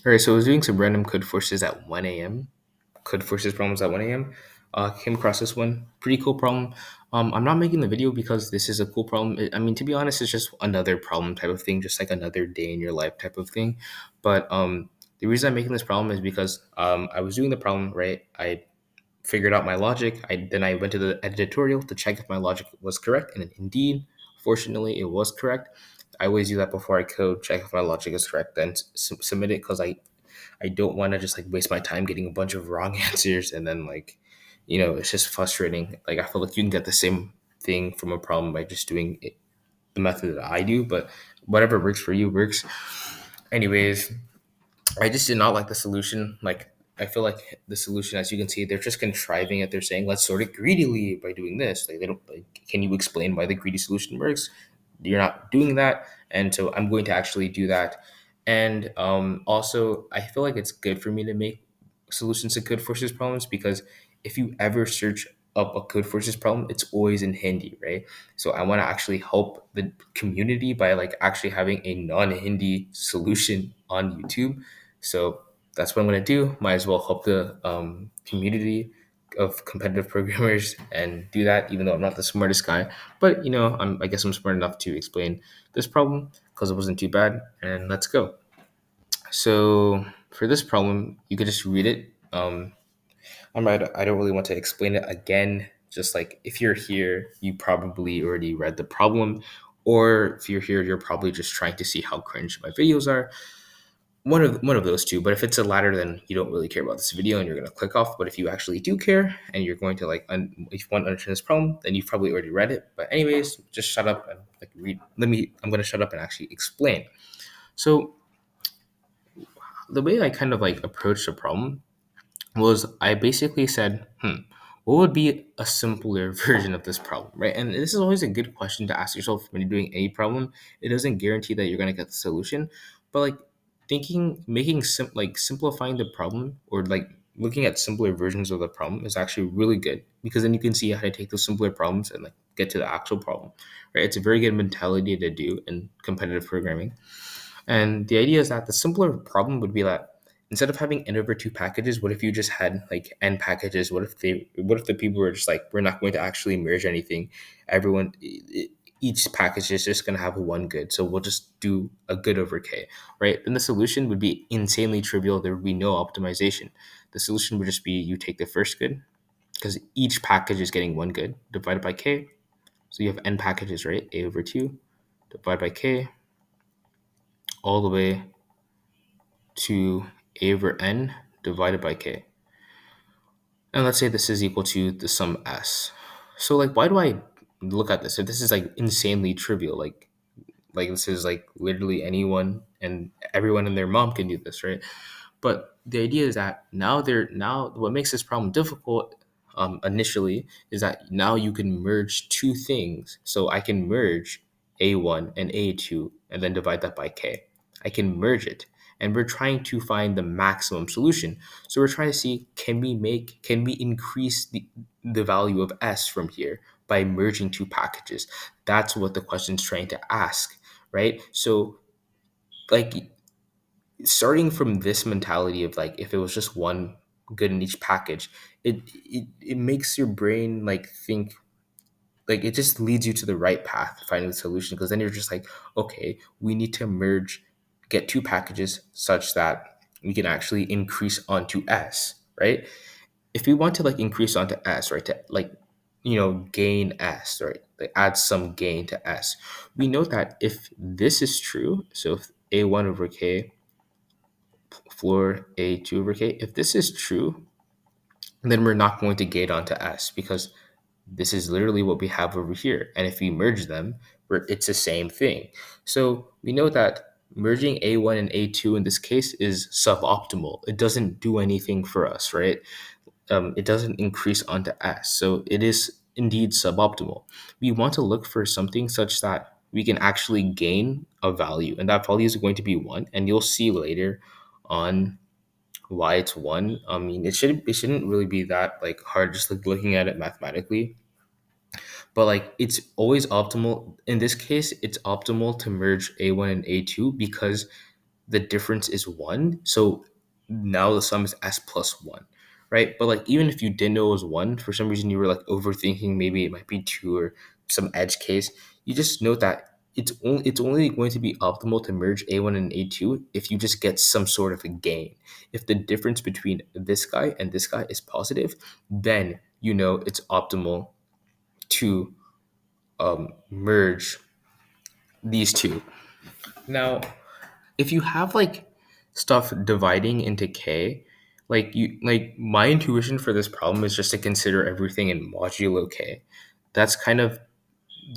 All right, so I was doing some random code forces at 1 a.m. Code forces problems at 1 a.m. Came across this one. Pretty cool problem. I'm not making the video because this is a cool problem. I mean, to be honest, it's just another problem type of thing, just like another day in your life type of thing. But the reason I'm making this problem is because I was doing the problem, right? I figured out my logic. I went to the editorial to check if my logic was correct, and indeed, fortunately, it was correct. I always do that before I code, check if my logic is correct, then submit it because I don't want to just like waste my time getting a bunch of wrong answers and then like, it's just frustrating. Like I feel like you can get the same thing from a problem by just doing it the method that I do, but whatever works for you works. Anyways, I just did not like the solution. Like I feel like the solution, as you can see, they're just contriving it. They're saying let's sort it greedily by doing this. Like they don't like. Can you explain why the greedy solution works? You're not doing that, and so I'm going to actually do that. And also, I feel like it's good for me to make solutions to code forces problems because if you ever search up a code forces problem, it's always in Hindi, right? So I want to actually help the community by like actually having a non-Hindi solution on YouTube. So that's what I'm going to do. Might as well help the community of competitive programmers and do that, even though I'm not the smartest guy. But, I guess I'm smart enough to explain this problem because it wasn't too bad. And let's go. So for this problem, you could just read it. I don't really want to explain it again. Just like if you're here, you probably already read the problem. Or if you're here, you're probably just trying to see how cringe my videos are. One of those two. But if it's a latter, then you don't really care about this video and you're gonna click off. But if you actually do care and you're going to like, if you want to understand this problem, then you've probably already read it. But anyways, just shut up and like read. I'm gonna shut up and actually explain. So the way I kind of like approached the problem was I basically said, what would be a simpler version of this problem, right? And this is always a good question to ask yourself when you're doing any problem. It doesn't guarantee that you're gonna get the solution, but like simplifying the problem or like looking at simpler versions of the problem is actually really good because then you can see how to take those simpler problems and like get to the actual problem, right? It's a very good mentality to do in competitive programming. And the idea is that the simpler problem would be that instead of having n over two packages, what if you just had like n packages? What if the people were just like, we're not going to actually merge anything. Each package is just going to have one good. So we'll just do a good over k, right? Then the solution would be insanely trivial. There would be no optimization. The solution would just be you take the first good because each package is getting one good divided by k. So you have n packages, right? A over 2 divided by k all the way to a over n divided by k. And let's say this is equal to the sum s. So like why do I look at this? If this is like insanely trivial, like this is like literally anyone and everyone and their mom can do this, right? But the idea is that now what makes this problem difficult initially is that now you can merge two things. So I can merge a1 and a2 and then divide that by k. I can merge it. And we're trying to find the maximum solution. So we're trying to see can we increase the value of s from here by merging two packages? That's what the question's trying to ask, right? So like starting from this mentality of like if it was just one good in each package, it makes your brain like think, like it just leads you to the right path finding the solution because then you're just like, okay, we need to merge, get two packages such that we can actually increase onto s, right? If we want to like increase onto s, right, to like gain s, right, like add some gain to s, we know that if this is true, so if a1 over k floor a2 over k, if this is true, then we're not going to gate onto s because this is literally what we have over here. And if we merge them, it's the same thing. So we know that merging a1 and a2 in this case is suboptimal. It doesn't do anything for us, right? It doesn't increase onto s. So it is indeed suboptimal. We want to look for something such that we can actually gain a value, and that value is going to be 1. And you'll see later on why it's 1. I mean, it shouldn't really be that like hard just like looking at it mathematically. But like it's always optimal. In this case, it's optimal to merge A1 and A2 because the difference is 1. So now the sum is s plus 1, right? But like even if you didn't know it was 1, for some reason you were like overthinking, maybe it might be 2 or some edge case, you just note that it's only going to be optimal to merge A1 and A2 if you just get some sort of a gain. If the difference between this guy and this guy is positive, then you know it's optimal to merge these two. Now, if you have like stuff dividing into k, like my intuition for this problem is just to consider everything in modulo k. That's kind of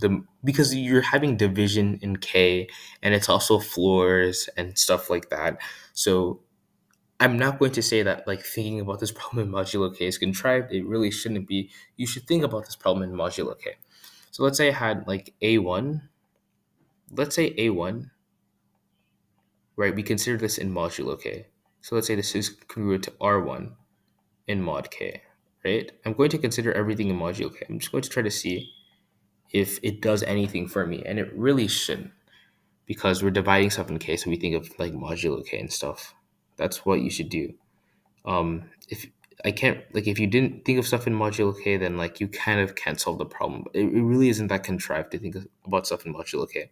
the because you're having division in k, and it's also floors and stuff like that. So I'm not going to say that like thinking about this problem in modulo k is contrived. It really shouldn't be. You should think about this problem in modulo k. So let's say I had like a1. Let's say a1, right? We consider this in modulo k. So let's say this is congruent to r1 in mod k, right? I'm going to consider everything in modulo k. I'm just going to try to see if it does anything for me, and it really shouldn't, because we're dividing stuff in k, so we think of like modulo k and stuff. That's what you should do. If I can't, like, if you didn't think of stuff in modulo k, then like you kind of can't solve the problem. It really isn't that contrived to think about stuff in modulo k.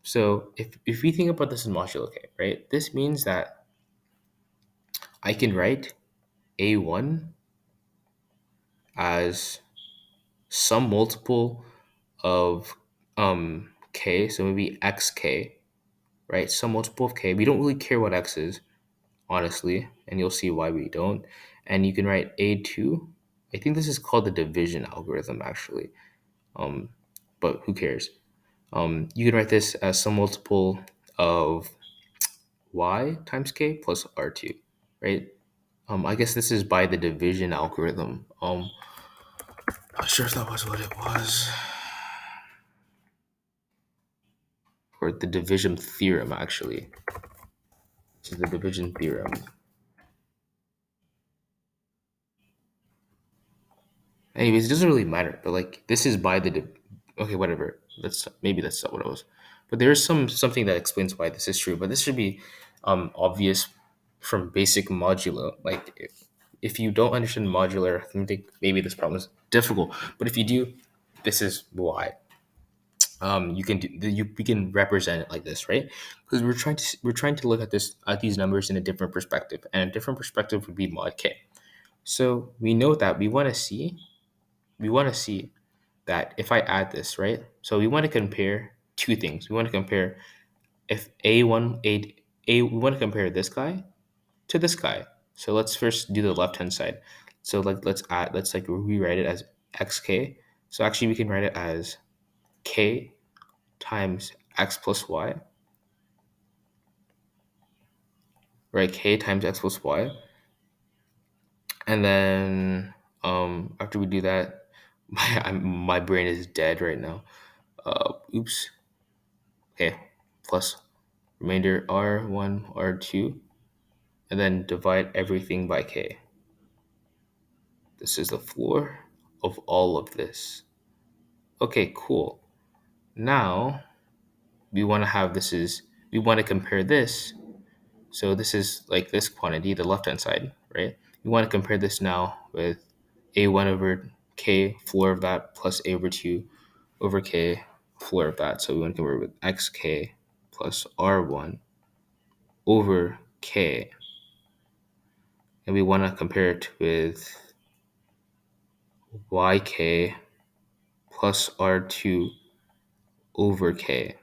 So if we think about this in modulo k, right, this means that I can write a1 as some multiple of k, so maybe xk, right? Some multiple of k. We don't really care what x is, honestly, and you'll see why we don't. And you can write a2. I think this is called the division algorithm, actually. Um, but who cares? You can write this as some multiple of y times k plus r2, right? I guess this is by the division algorithm. Not sure if that was what it was, or the division theorem, actually. This is the division theorem. Anyways, it doesn't really matter. But like, this is by the okay, whatever. That's maybe that's not what it was. But there is something that explains why this is true. But this should be obvious from basic modulo. Like, if you don't understand modular, I think maybe this problem is difficult. But if you do, this is why. You can we can represent it like this, right? Because we're trying to look at these numbers in a different perspective, and a different perspective would be mod k. So we know that we want to see that if I add this, right? So we want to compare two things. We want to compare if we want to compare this guy to this guy. So let's first do the left hand side. So like let's like rewrite it as xk. So actually we can write it as k times x plus y, right? K times x plus y. And then after we do that, my brain is dead right now. Oops. Okay, plus remainder r1, r2, and then divide everything by k. This is the floor of all of this. Okay, cool. Now we want to compare this. So this is like this quantity, the left hand side, right? We want to compare this now with a1 over k floor of that plus a over 2 over k floor of that. So we want to compare it with xk plus r1 over k, and we want to compare it with yk plus r2 over k.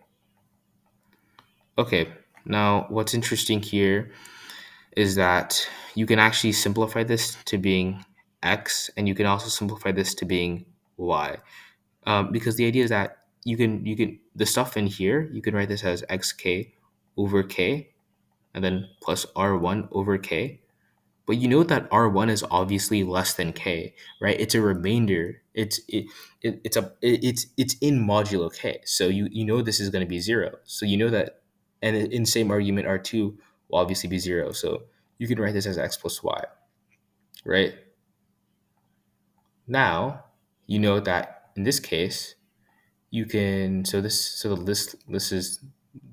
Okay, now what's interesting here is that you can actually simplify this to being x, and you can also simplify this to being y, because the idea is that you can the stuff in here, you can write this as xk over k, and then plus r1 over k. But you know that R1 is obviously less than K, right? It's a remainder. It's in modulo K. So you know this is going to be 0. So you know that, and in same argument, R2 will obviously be 0. So you can write this as x plus y, right? Now you know that in this case you can, so this is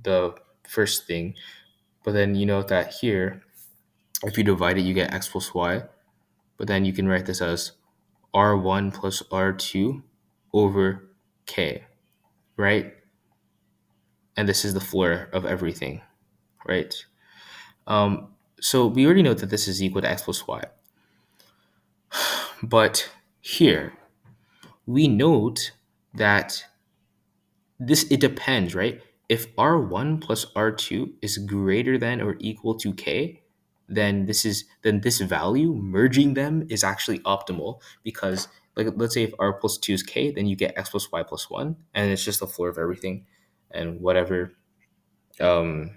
the first thing. But then you know that here, if you divide it, you get x plus y. But then you can write this as r1 plus r2 over k, right? And this is the floor of everything, right? Um, so we already know that this is equal to x plus y. But here, we note that this, it depends, right? If r1 plus r2 is greater than or equal to k, then this value merging them is actually optimal, because like let's say if r plus 2 is k, then you get x plus y plus 1, and it's just the floor of everything and whatever. um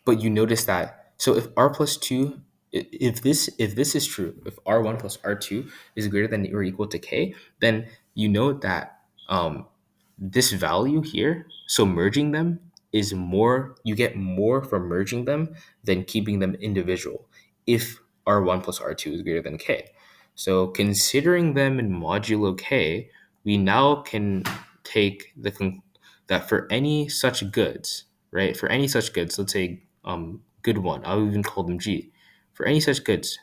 but you notice that, so if r plus 2, if this is true, if r1 plus r2 is greater than or equal to k, then you know that this value here, so merging them is more, you get more from merging them than keeping them individual if r1 plus r2 is greater than k. So considering them in modulo k, we now can take that for any such goods, right? For any such goods, let's say good one, I'll even call them G. For any such goods,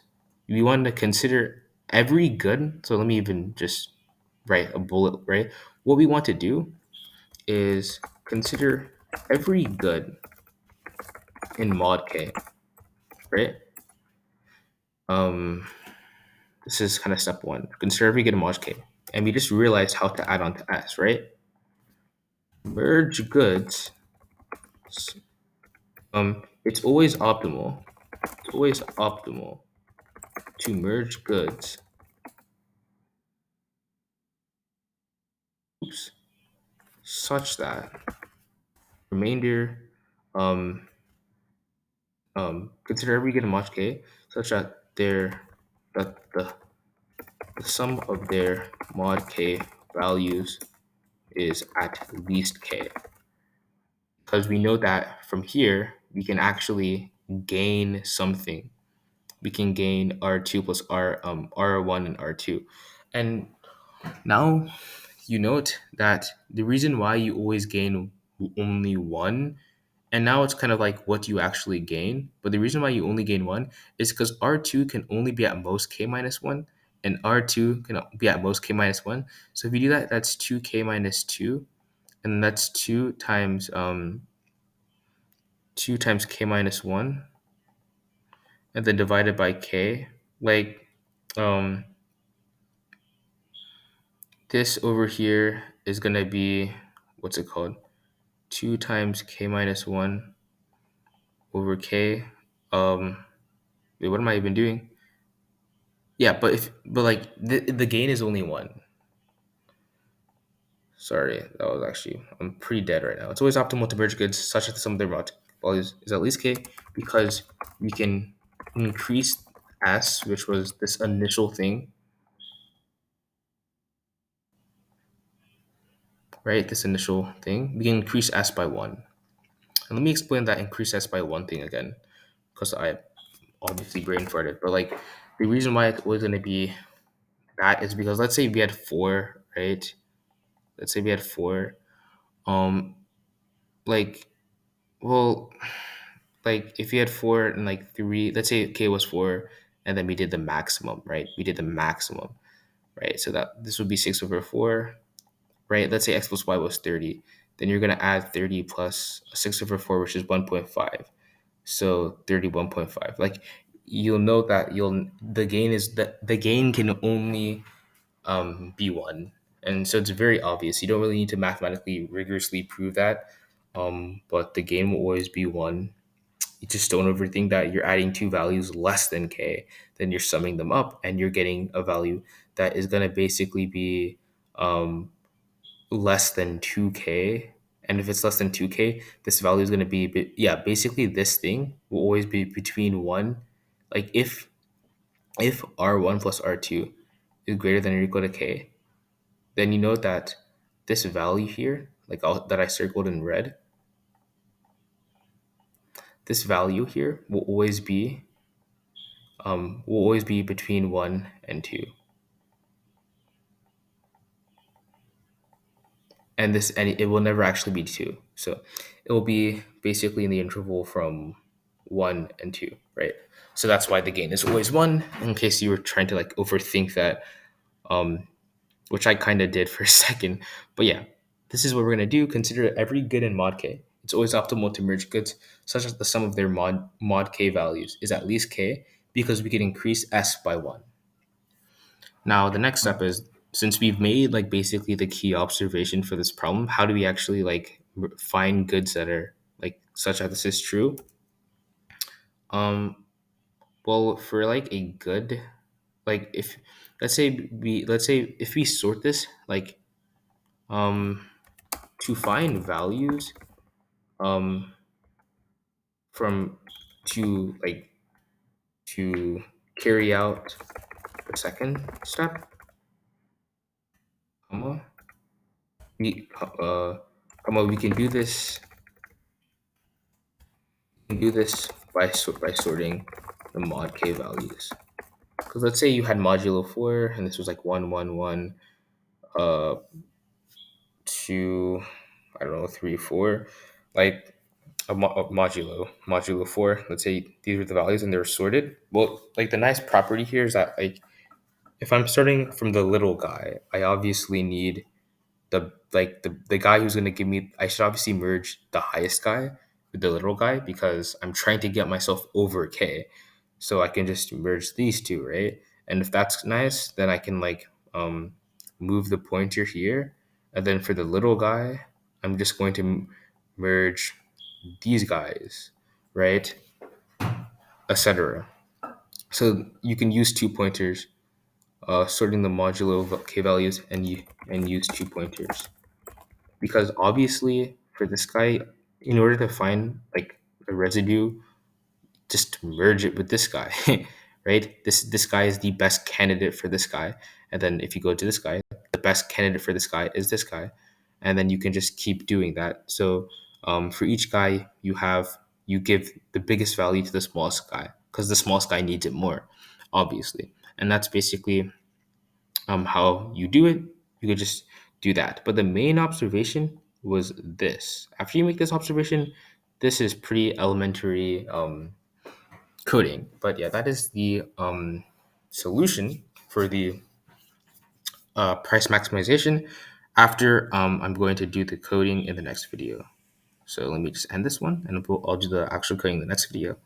we want to consider every good. So let me even just write a bullet, right? What we want to do is consider every good in mod K, right? Um, this is kind of step one. Consider every good in mod K. And we just realized how to add on to S, right? Merge goods. It's always optimal. It's always optimal to merge goods. Oops. Such that remainder, um, consider every good in mod K such that the sum of their mod K values is at least K. Because we know that from here, we can actually gain something. We can gain R2 plus R1 and R2. And now you note that the reason why you always gain only one, and now it's kind of like what you actually gain, but the reason why you only gain one is because R2 can only be at most K minus one, and R2 can be at most K minus one. So if you do that, that's 2K minus 2, and that's 2 times K minus 1, and then divided by K. Like, um, this over here is going to be, what's it called? 2 times K minus 1 over K. Um, wait, what am I even doing? Yeah, but like the gain is only 1. Sorry, that was actually, I'm pretty dead right now. It's always optimal to merge goods such that the sum of their mod values is at least K, because we can increase S, which was this initial thing, right? This initial thing, we can increase S by 1. And let me explain that increase S by 1 thing again, because I obviously brain farted. But like the reason why it was going to be that is because let's say we had 4, right? Let's say we had 4. Um, like, well, like if you had 4 and like 3, let's say K was 4, and then we did the maximum, right? We did the maximum, right? So that this would be 6 over 4, right? Let's say x plus y was 30. Then you're going to add 30 plus 6 over 4, which is 1.5. So 31.5. Like you'll note that the gain is that the gain can only be 1. And so it's very obvious. You don't really need to mathematically rigorously prove that. But the gain will always be 1. You just don't overthink that you're adding two values less than k, then you're summing them up and you're getting a value that is going to basically be um, less than 2k. And if it's less than 2k, this value is going to be yeah, basically this thing will always be between 1. Like if r1 plus r2 is greater than or equal to k, then you know that this value here, like that I circled in red, this value here will always be between 1 and 2. And it will never actually be 2. So it will be basically in the interval from 1 and 2, right? So that's why the gain is always 1, in case you were trying to like overthink that, um, which I kind of did for a second. But yeah, this is what we're going to do. Consider every good in mod k. It's always optimal to merge goods such as the sum of their mod k values is at least k, because we can increase s by 1. Now, the next step is, since we've made like basically the key observation for this problem, how do we actually like find goods that are like such that this is true? Um, well, for like a good, like if let's say if we sort this like um to find values um from to like to carry out the second step, comma we comma we can do this by by sorting the mod k values. Because let's say you had modulo 4 and this was like 1 1 1 uh 2, I don't know, 3 4, like a modulo 4, let's say these are the values and they're sorted. Well, like the nice property here is that like if I'm starting from the little guy, I obviously need the guy who's going to give me, I should obviously merge the highest guy with the little guy, because I'm trying to get myself over k, so I can just merge these two, right? And if that's nice, then I can like move the pointer here, and then for the little guy I'm just going to merge these guys, right, etc. So you can use two pointers, sorting the modulo k values, and use two pointers, because obviously for this guy, in order to find like a residue, just merge it with this guy, right? This guy is the best candidate for this guy, and then if you go to this guy, the best candidate for this guy is this guy, and then you can just keep doing that. So for each guy, you give the biggest value to the smallest guy, because the smallest guy needs it more, obviously, and that's basically how you do it. You could just do that. But the main observation was this. After you make this observation, this is pretty elementary coding. But yeah, that is the solution for the price maximization. After I'm going to do the coding in the next video. So let me just end this one, and I'll do the actual coding in the next video.